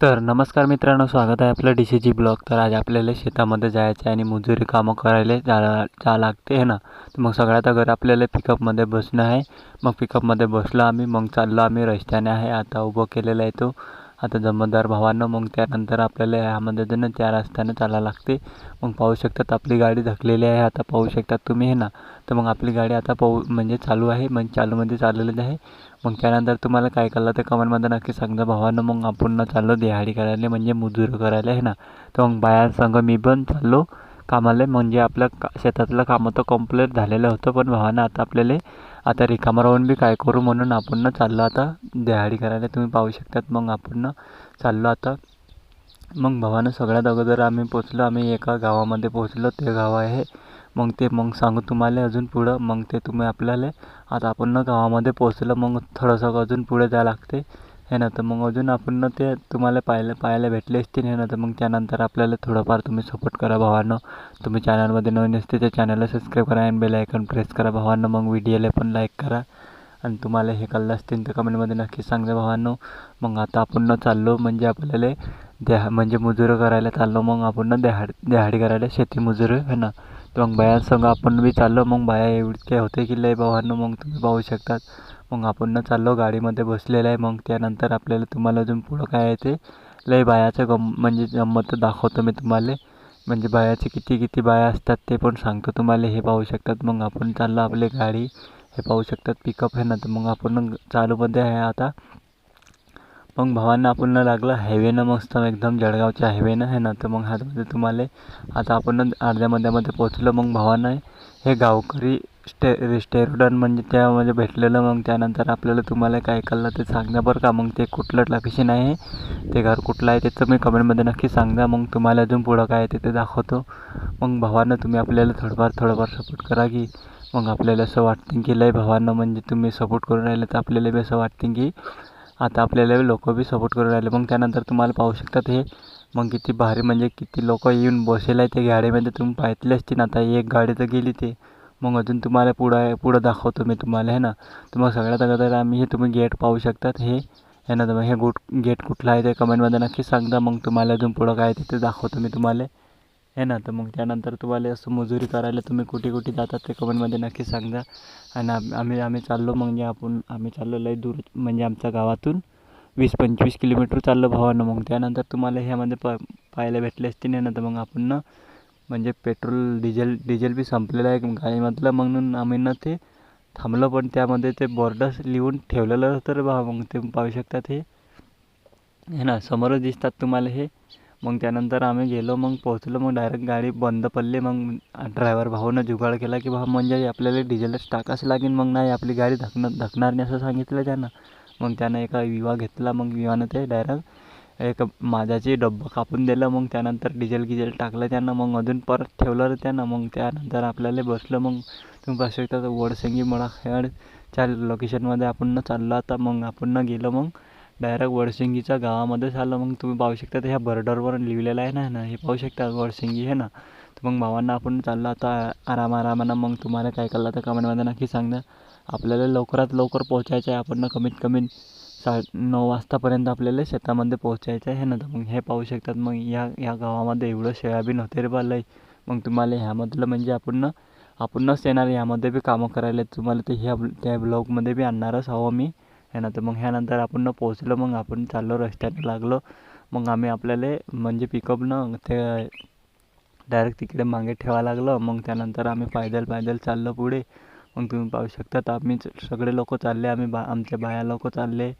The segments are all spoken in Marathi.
तर नमस्कार मित्रांनो, स्वागत आहे आपलं DCG ब्लॉग. तर आज आपल्याला शेतामध्ये जायचं आहे आणि मजुरी कामं करायला जा लागते आहे ना. तर मग सगळ्यात अगोदर आपल्याला पिकअपमध्ये बसणं आहे. मग पिकअपमध्ये बसलो आम्ही, मग चाललो आम्ही रस्त्याने आहे. आता उभं केलेलं आहे तो आता जमदार भावांनो. मग त्यानंतर आपल्याला ह्यामध्ये जण त्या रस्त्याने चालायला लागते. मग पाहू शकतात आपली गाडी धकलेली आहे, आता पाहू शकतात तुम्ही हे ना. तर मग आपली गाडी आता म्हणजे चालू आहे, मग चालूमध्ये चाललेलं आहे. मग त्यानंतर तुम्हाला काय कळलं ते कमेंटमध्ये नक्की सांगा भावांनो. मग आपण चाललो दिहाडी करायला, म्हणजे मजूर करायला आहे ना. तर मग बायांसंग मी पण चाललो कामाला. म्हणजे आपलं शेतातलं कामं तर कंप्लीट झालेलं होतं, पण भावानं आता आपल्याला आता रिकामं राहून बी काय करू म्हणून आपण चाललो आता दिहाडी करायला. तुम्ही पाहू शकतात मग आपण चाललो आता. मग भावानं सगळ्यात अगोदर आम्ही पोचलो, आम्ही एका गावामध्ये पोचलो. ते गाव आहे मग सांगू तुम्हाला अजून पुढं. मग ते तुम्ही आपल्याला आता आपण गावामध्ये पोचलं. मग थोडंसं अजून पुढे जायला लागते हे ना. तर मग अजून आपण ते तुम्हाला पाहायला भेटले असतील हे ना. तर मग त्यानंतर आपल्याला थोडंफार तुम्ही सपोर्ट करा भावांनो. तुम्ही चॅनलमध्ये नवीन असते त्या चॅनलला सबस्क्राईब करा आणि बेल आयकॉन प्रेस करा भावांनो. मग व्हिडिओला पण लाईक करा आणि तुम्हाला हे कळलं असतील तर कमेंटमध्ये नक्की सांगा भावांनो. मग आता आपण चाललो म्हणजे आपल्याला म्हणजे मजुरी करायला चाललो. मग आपण दिहाडी करायला शेती मजुरी आहे ना. तर मग बायांसंग आपण बी चाललो. मग बाया एवढे होते की लय भावांनो, मग तुम्ही पाहू शकतात. मग आपण चाललो गाडीमध्ये बसलेलं आहे. मग त्यानंतर आपल्याला तुम्हाला अजून पुढं काय आहे ते लय बायाचं म्हणजे गंमत दाखवतो मी तुम्हाला. म्हणजे बायाचे किती किती बाया असतात ते पण सांगतो तुम्हाला. हे पाहू शकतात. मग आपण चाललो आपली गाडी, हे पाहू शकतात पिकअप आहे ना. तर मग आपण चालूमध्ये आहे आता. मग भावांना आपण लागलं हायवेनं, मस्त एकदम जळगावच्या हायवेनं आहे ना. तर मग ह्यामध्ये तुम्हाला आता आपण अर्ध्यामध्ये पोचलो. मग भावानं हे गावकरी रेस्टॉरंट म्हणजे त्यामध्ये भेटलेलं. मग त्यानंतर आपल्याला तुम्हाला काय कळलं ते सांगा बरं का. मग ते कुठलं लोकेशन आहे, ते घर कुठलं आहे त्याचं मी कमेंटमध्ये नक्की सांगा. मग तुम्हाला अजून पुढं काय आहे ते दाखवतो. मग भावानं तुम्ही आपल्याला थोडंफार सपोर्ट करा की. मग आपल्याला असं वाटतं की लय भावांना म्हणजे तुम्ही सपोर्ट करून राहिले, तर आपल्याला बी असं वाटतं की आता आपल्याला लोक बी सपोर्ट करून राहिले. मग त्यानंतर तुम्हाला पाहू शकतात हे मग किती भारी म्हणजे किती लोक येऊन बसेल आहे ते गाडीमध्ये. तुम्ही पाहितले असतील. आता एक गाडी तर गेली ते. मग अजून तुम्हाला पुढं दाखवतो मी तुम्हाला आहे ना. तर मग सगळ्यात अगोदर आम्ही हे तुम्ही गेट पाहू शकतात हे आहे ना. तर मग हे गेट कुठलं आहे ते कमेंटमध्ये नक्की सांगा. मग तुम्हाला अजून पुढं काय ते दाखवतो मी तुम्हाला आहे ना. तर मग त्यानंतर तुम्हाला असं मजुरी करायला तुम्ही कुठे कुठे जातात ते कमेंटमध्ये नक्की सांगा. आणि आम्ही चाललो म्हणजे आम्ही चाललो लय दूर, म्हणजे आमच्या गावातून 20-25 किलोमीटर चाललो भावानं. मग त्यानंतर तुम्हाला ह्यामध्ये पाहायला भेटले असते नाही ना. तर मग आपण म्हणजे पेट्रोल डिझेल बी संपलेलं आहे गाडीमधलं, म्हणून आम्ही ते थांबलो. पण त्यामध्ये ते बोर्डच लिहून ठेवलेलं होतं रे भावा. मग ते पाहू शकतात हे ना, समोरच दिसतात तुम्हाला हे. मग त्यानंतर आम्ही गेलो, मग पोहोचलो. मग डायरेक्ट गाडी बंद पडली. मग ड्रायव्हर भाऊनं जुगाड केला की म्हणजे आपल्याला डिझेलच टाकावंच लागेल. मग नाही आपली गाडी धकणार नाही असं सांगितलं त्यानं. मग त्यानं एका विवा घेतला. मग विवानं ते डायरेक्ट एक माझ्याची डब्बा कापून दिलं. मग त्यानंतर डिझेल टाकलं त्यानं. मग अजून परत ठेवलं त्यानं. मग त्यानंतर आपल्याला बसलं. मग तुम्ही पाहू शकता वडसिंगी मळाखेडच्या लोकेशनमध्ये आपण चाललो आता. मग आपण गेलो मग डायरेक्ट वडसिंगीच्या गावामध्ये झालं. मग तुम्ही पाहू शकता ह्या बॉर्डरवर लिहिलेलं आहे ना हे पाहू शकता वडसिंगी आहे ना. तर मग भावांना आपण चाललो आता आरामानं. मग तुम्हाला काय कळलं तर कमेंटमध्ये नक्की सांगा. आपल्याला लवकरात लवकर पोहोचायचं आहे. आपण कमीत कमी 9 वाजतापर्यंत आपल्याला शेतामध्ये पोहोचायचं आहे ना. तर मग हे पाहू शकतात. मग या गावामध्ये एवढं सोयाबीन होते रे बा लय. मग तुम्हाला ह्यामधलं म्हणजे आपणच येणार यामध्ये बी कामं करायला. तुम्हाला ते त्या ब्लॉगमध्ये बी आणणारच हवं मी आहे ना. तर मग ह्यानंतर आपण पोहोचलो. मग आपण चाललो रस्त्याने लागलो. मग आम्ही आपल्याला म्हणजे पिकअपनं ते डायरेक्ट तिकडे मागे ठेवावं लागलं. मग त्यानंतर आम्ही पायदल चाललो पुढे. मग तुम्ही पाहू शकतात आम्ही सगळे लोक चालले. आमच्या बाया लोक चालले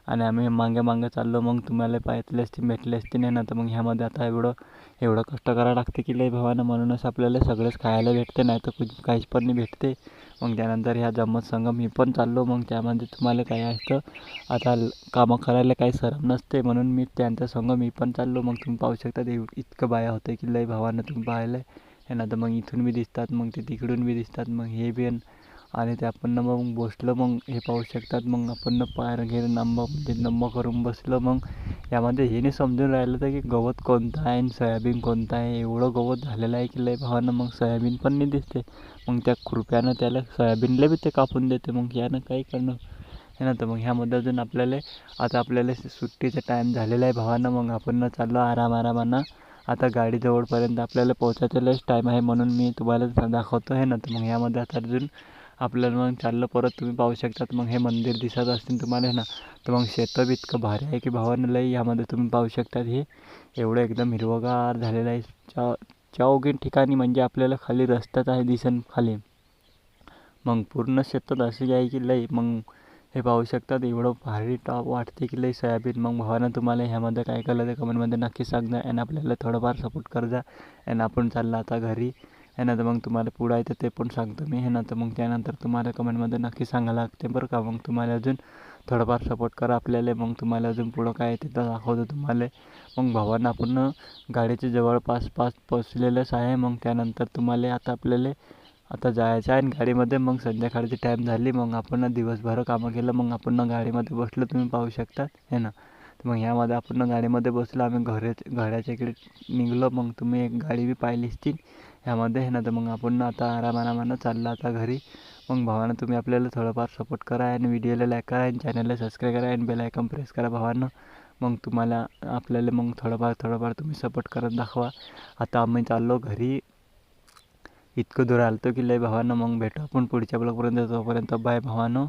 आणि आम्ही मागे चाललो. मग तुम्हाला भेटले असतील नाही ना. तर मग ह्यामध्ये आता एवढं कष्ट करावं लागते की लय भावानं, म्हणूनच आपल्याला सगळंच खायला भेटते, नाही तर काहीच पण नाही भेटते. मग त्यानंतर ह्या जम्मत संघ मी पण चाललो. मग त्यामध्ये तुम्हाला काय असतं आता कामं करायला काही शरम नसते, म्हणून मी त्यांच्या संग मी पण चाललो. मग तुम्ही पाहू शकता इतकं बाया होते की लय भावानं तुम्ही पाहायला आहे ना. तर मग इथून बी दिसतात, मग ते तिकडून बी दिसतात. मग हे बी आणि ते आपण मग बसलो. मग हे पाहू शकतात. मग आपण पायर घेर नंबर करून बसलो. मग यामध्ये हे नाही समजून राहिलं तर की गवत कोणतं आहे आणि सोयाबीन कोणतं आहे. एवढं गवत झालेलं आहे की लय भावानं. मग सोयाबीन पण नाही दिसते. मग त्या खुरप्यानं त्याला सोयाबीनला बी ते कापून देते. मग यानं काही करणं आहे ना. तर मग ह्यामध्ये अजून आता आपल्याला सुट्टीचा टाईम झालेला आहे भावांना. मग आपण चाललो आरामानं. आता गाडी जवळपर्यंत आपल्याला पोहोचायलाच टाईम आहे, म्हणून मी तुम्हाला दाखवतो आहे ना. तर मग ह्यामध्ये आता अजून आपल्याला मग चाललं परत. तुम्ही पाहू शकतात मग हे मंदिर दिसत असतील तुम्हाला आहे ना. तर मग शेतं बी इतकं भारी आहे की भावांना लई. यामध्ये तुम्ही पाहू शकतात हे एवढं एकदम हिरवगार झालेलं आहे. चौकीन ठिकाणी म्हणजे आपल्याला खाली रस्ताच आहे दिसन खाली. मग पूर्ण शेतात अशी आहे की लई. मग हे पाहू शकतात एवढं भारी टॉप वाटते की लई सोयाबीन. मग भावानं तुम्हाला ह्यामध्ये काय कळलं ते कमेंटमध्ये नक्की सांगा. आणि आपल्याला थोडंफार सपोर्ट करजा. आणि आपण चाललं आता घरी आहे ना. तर मग तुम्हाला पुढं आहे तर ते पण सांगतो मी आहे ना. तर मग त्यानंतर तुम्हाला कमेंटमध्ये नक्की सांगायला लागते बरं का. मग तुम्हाला अजून थोडंफार सपोर्ट करा आपल्याला. मग तुम्हाला अजून पुढं काय आहे तिथं दाखवतो तुम्हाला. मग भावांना आपण गाडीच्या जवळपास पोचलेलंच आहे. मग त्यानंतर तुम्हाला आता जायचं आहे गाडीमध्ये. मग संध्याकाळची टाईम झाली. मग आपण दिवसभर कामं केलं. मग आपण गाडीमध्ये बसलो, तुम्ही पाहू शकतात आहे ना. तर मग ह्यामध्ये आपण गाडीमध्ये बसलो. आम्ही घराच्या इकडे निघलो. मग तुम्ही एक गाडी बी पाहिली असतील ह्यामध्ये आहे ना. तर मग आपण आता आरामानं चाललं आता घरी. मग भावानं तुम्ही आपल्याला थोडंफार सपोर्ट करा आणि व्हिडिओला लाईक करा आणि चॅनलला सबस्क्राईब करा आणि बेल आयकॉन प्रेस करा भावानं. मग आपल्याला मग थोडंफार तुम्ही सपोर्ट करत दाखवा. आता आम्ही चाललो घरी. इतकं दूर आलतो की लय भावानं. मग भेटू आपण पुढच्या ब्लॉगपर्यंत. तोपर्यंत बाय भावानं.